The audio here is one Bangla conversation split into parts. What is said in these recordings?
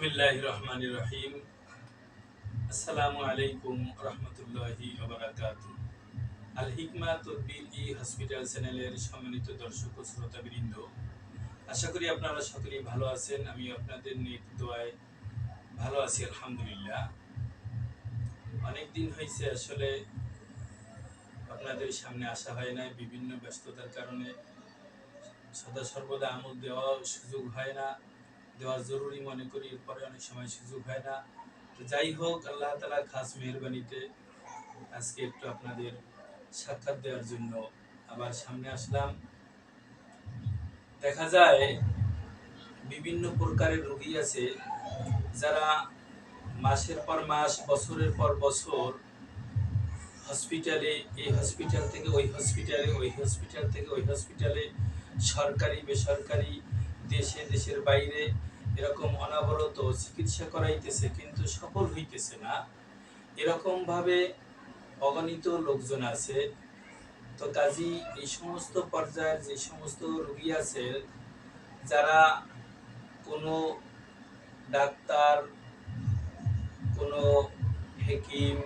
বিসমিল্লাহির রহমানির রহিম। আসসালামু আলাইকুম রহমতুল্লাহি ওয়া বারাকাতুহু। আল হিকমা তদবির ই হসপিটাল চ্যানেলের সম্মানিত দর্শক ও শ্রোতাবৃন্দ, আশা করি আপনারা সকলেই ভালো আছেন। আমি আপনাদের নেক দোয়ায় ভালো আছি, আলহামদুলিল্লাহ। অনেক দিন হয়েছে আসলে আপনাদের সামনে আসা হয় না, বিভিন্ন ব্যস্ততার কারণে সদা সর্বদা আমল দেওয়ার সুযোগ হয় না, দেওয়া জরুরি মনে করি, এরপরে অনেক সময় সুযোগ হয় না। তো যাই হোক, আল্লাহ তাআলা খাস মেহেরবানিতে আজকে একটু আপনাদের সাক্ষাৎ দেওয়ার জন্য আবার সামনে আসলাম। দেখা যায় বিভিন্ন প্রকারের রোগী আছে যারা মাসের পর মাস, বছরের পর বছর হসপিটালে, এই হসপিটাল থেকে ওই হসপিটালে, ওই হসপিটাল থেকে ওই হসপিটালে, সরকারি বেসরকারি, দেশের বাইরে এরকম অনবরত চিকিৎসা করাইতেছে, কিন্তু সফল হইতেছে না। এরকম ভাবে অগণিত লোকজন আছে। তো কাজী এই সমস্ত পর্যায়ের যে সমস্ত রোগী আছে, যারা কোনো ডাক্তার, কোনো হেকিম,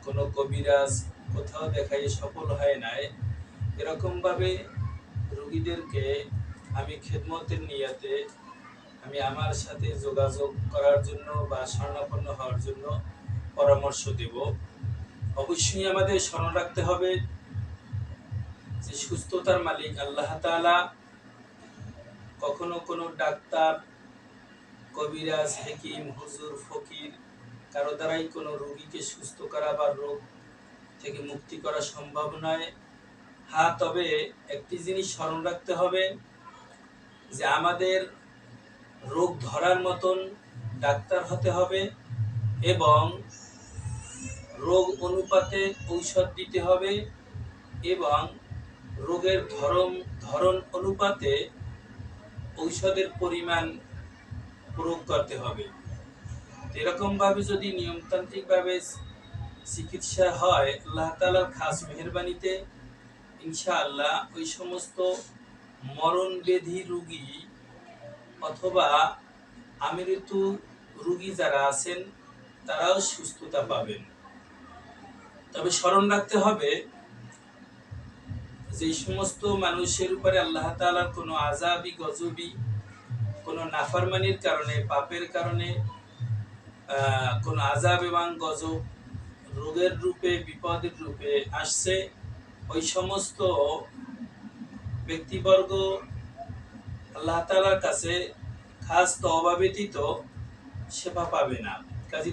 কোনো কবিরাজ কোথাও দেখাই সফল হয় নাই, এরকম ভাবে রোগীদেরকে আমি খেদমতের নিয়াতে আমি আমার সাথে যোগাযোগ করার জন্য বা শরণাপন্ন হওয়ার জন্য পরামর্শ দেব। অবশ্যই আমাদের স্মরণ রাখতে হবে যে সুস্থতার মালিক আল্লাহ তাআলা। কখনো কোনো ডাক্তার, কবিরাজ, হেকিম, হুজুর, ফকির কারো দ্বারাই কোনো রোগীকে সুস্থ করা বা রোগ থেকে মুক্তি করা সম্ভব নয়। হ্যাঁ, তবে একটি জিনিস স্মরণ রাখতে হবে যে আমাদের রোগ ধরার মতন ডাক্তার হতে হবে এবং রোগ অনুপাতে ঔষধ দিতে হবে এবং রোগের ধরন অনুপাতে ঔষধের পরিমাণ প্রয়োগ করতে হবে। এরকম ভাবে যদি নিয়মতান্ত্রিক ভাবে চিকিৎসা হয়, আল্লাহ তাআলার খাস মেহেরবানিতে ইনশাআল্লাহ ওই সমস্ত মরণ ব্যাধি রোগী অথবা আমৃত্যু রোগী যারা আছেন তারাও সুস্থতা পাবেন। তবে স্মরণ রাখতে হবে যে সমস্ত মানুষের উপরে আল্লাহ তাআলার কোনো আযাবি গজবি, কোনো নাফরমানির কারণে, পাপের কারণে কোনো আযাব এবং গজব রোগের রূপে, বিপদের রূপে আসছে, ওই সমস্ত ব্যক্তিবর্গ আল্লাহ তাআলার কাছে খাস তওবা ব্যতীত সেবা পাবে না।